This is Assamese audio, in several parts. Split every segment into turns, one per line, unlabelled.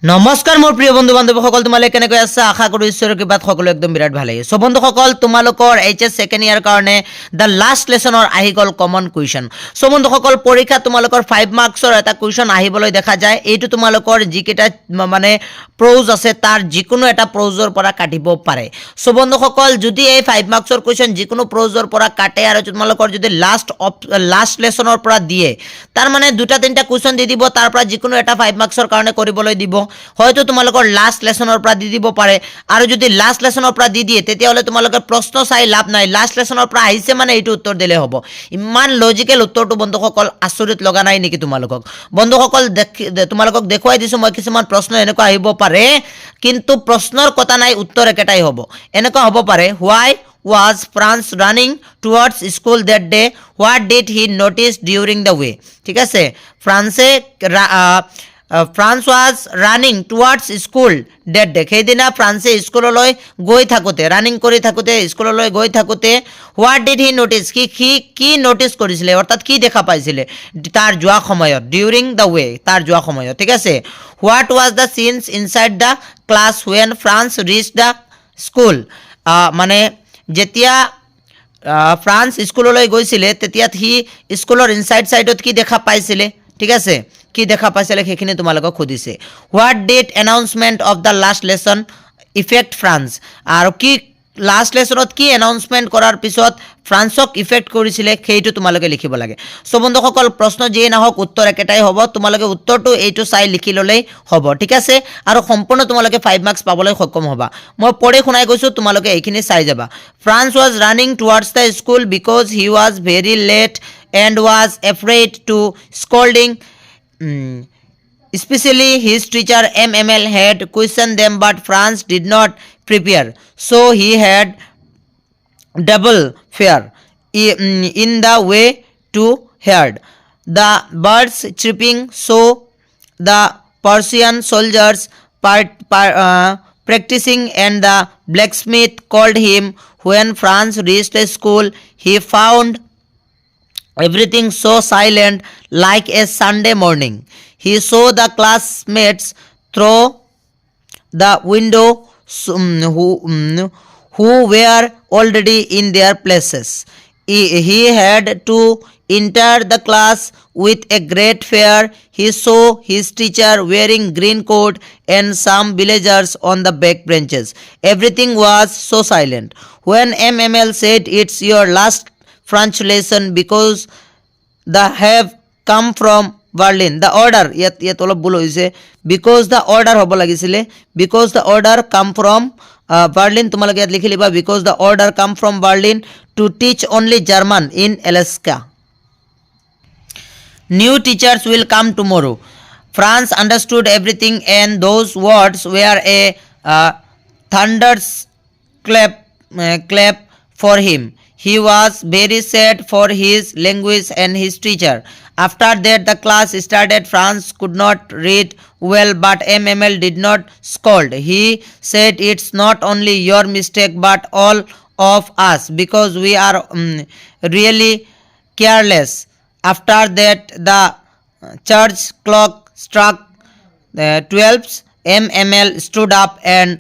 নমস্কাৰ মোৰ প্ৰিয় বন্ধু বান্ধৱীসকল, তোমালোকে কেনেকৈ আছা? আশা কৰোঁ ঈশ্বৰৰ কৃপাত সকলো একদম বিৰাট ভালেই। সো বন্ধুসকল, তোমালোকৰ এইচএছ ছেকেণ্ড ইয়াৰ কাৰণে দ্য লাষ্ট লেছনৰ আহি গ'ল কমন কুৱেশ্যন। সো বন্ধুসকল, পৰীক্ষাত তোমালোকৰ 5 মাৰ্কছৰ এটা কুৱেশ্যন আহিবলৈ দেখা যায়। এইটো তোমালোকৰ যিকেইটা মানে প্ৰ'জ আছে তাৰ যিকোনো এটা প্ৰ'জৰ পৰা কাটিব পাৰে। সো বন্ধুসকল, যদি এই 5 মাৰ্কছৰ কুৱেশ্যন যিকোনো প্ৰ'জৰ পৰা কাটে আৰু তোমালোকৰ যদি লাষ্ট লেছনৰ পৰা দিয়ে, তাৰ মানে 2-3টা কুৱেশ্যন দি দিব, তাৰ পৰা যিকোনো এটা 5 মাৰ্কছৰ কাৰণে কৰিবলৈ দিব। হয়তো তোমালোকৰ লাষ্ট লেছনৰ পৰা দি দিব পাৰে, আৰু যদি লাষ্ট লেছনৰ পৰা দি দিয়ে তেতিয়াহ'লে তোমালোকে প্ৰশ্ন চাই লাভ নাই, লাষ্ট লেছনৰ পৰা আহিছে মানে এইটো উত্তৰ দিলে হ'ব। ইমান লজিকেল উত্তৰটো বন্ধুসকল আচৰিত লগা নাই নেকি তোমালোকক? বন্ধুসকল, তোমালোকক দেখুৱাই দিছোঁ মই কিছুমান প্ৰশ্ন এনেকুৱা আহিব পাৰে, কিন্তু প্ৰশ্নৰ কথা নাই, উত্তৰ একেটাই হ'ব। এনেকুৱা হ'ব পাৰে, হোৱাই was France running towards school that day? What did he notice during the way? ঠিক আছে, France was running towards school that day. সেইদিনা ফ্ৰান্সে স্কুললৈ গৈ থাকোঁতে, ৰানিং কৰি থাকোঁতে, স্কুললৈ গৈ থাকোঁতে হোৱাট ডিড হি নটিছ, সি কি নটিছ কৰিছিলে, অৰ্থাৎ কি দেখা পাইছিলে তাৰ যোৱা সময়ত, ডিউৰিং দ্য ৱে, তাৰ যোৱা সময়ত। ঠিক আছে, what was the scenes inside the class when France rich the school? মানে যেতিয়া ফ্ৰান্স স্কুললৈ গৈছিলে তেতিয়া সি স্কুলৰ ইনচাইড চাইডত কি দেখা পাইছিলে? ঠিক আছে, কি দেখা পাইছিলে সেইখিনি তোমালোকক সুধিছে। What did announcement of the last lesson effect France? আৰু কি লাষ্ট লেছনত কি এনাউন্সমেণ্ট কৰাৰ পিছত ফ্ৰান্সক ইফেক্ট কৰিছিলে সেইটো তোমালোকে লিখিব লাগে। সো বন্ধুসকল, প্ৰশ্ন যিয়ে নহওক উত্তৰ একেটাই হ'ব, তোমালোকে উত্তৰটো এইটো চাই লিখি ল'লেই হ'ব। ঠিক আছে, আৰু সম্পূৰ্ণ তোমালোকে 5 মাৰ্কছ পাবলৈ সক্ষম হ'বা। মই পঢ়ি শুনাই গৈছোঁ, তোমালোকে এইখিনি চাই যাবা। Frans was running towards the school because he was very late and was afraid to scolding. Especially his teacher MML had questioned them, but France did not prepare, so he had double fear in the way to heard the birds chirping. So the Persian soldiers practicing, and the blacksmith called him. When France reached the school, he found everything so silent, like a Sunday morning. He saw the classmates through the window who were already in their places. He had to enter the class with a great fear. He saw his teacher wearing green coat and some villagers on the back benches. Everything was so silent. When MML said, "It's your last French lesson because the have come from Berlin." The order, ইয়াত অলপ ভুল হৈছে, because the order হ'ব লাগিছিলে, because the order come from Berlin, তোমালোকে ইয়াত লিখি লিবা because the order come from Berlin to teach only German in Alaska. New teachers will come tomorrow. France understood everything, and those words were a thunderclap for him. He was very sad for his language and his teacher. After that, the class started. France could not read well, but MML did not scold. He said, "It's not only your mistake, but all of us, because we are really careless." After that, the church clock struck 12. MML stood up and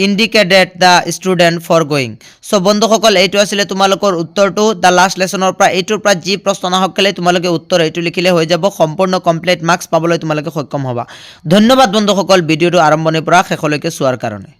indicated the student for going. So বন্ধুসকল, এইটো আছিলে তোমালোকৰ উত্তৰটো দ্য লাষ্ট লেছনৰ পৰা। এইটোৰ পৰা যি প্ৰশ্ন নাহক কেলে তোমালোকে উত্তৰ এইটো লিখিলে হৈ যাব, সম্পূৰ্ণ কমপ্লিট মাৰ্কছ পাবলৈ তোমালোকে সক্ষম হ'বা। ধন্যবাদ বন্ধুসকল, ভিডিঅ'টো আৰম্ভণিৰ পৰা শেষলৈকে চোৱাৰ কাৰণে।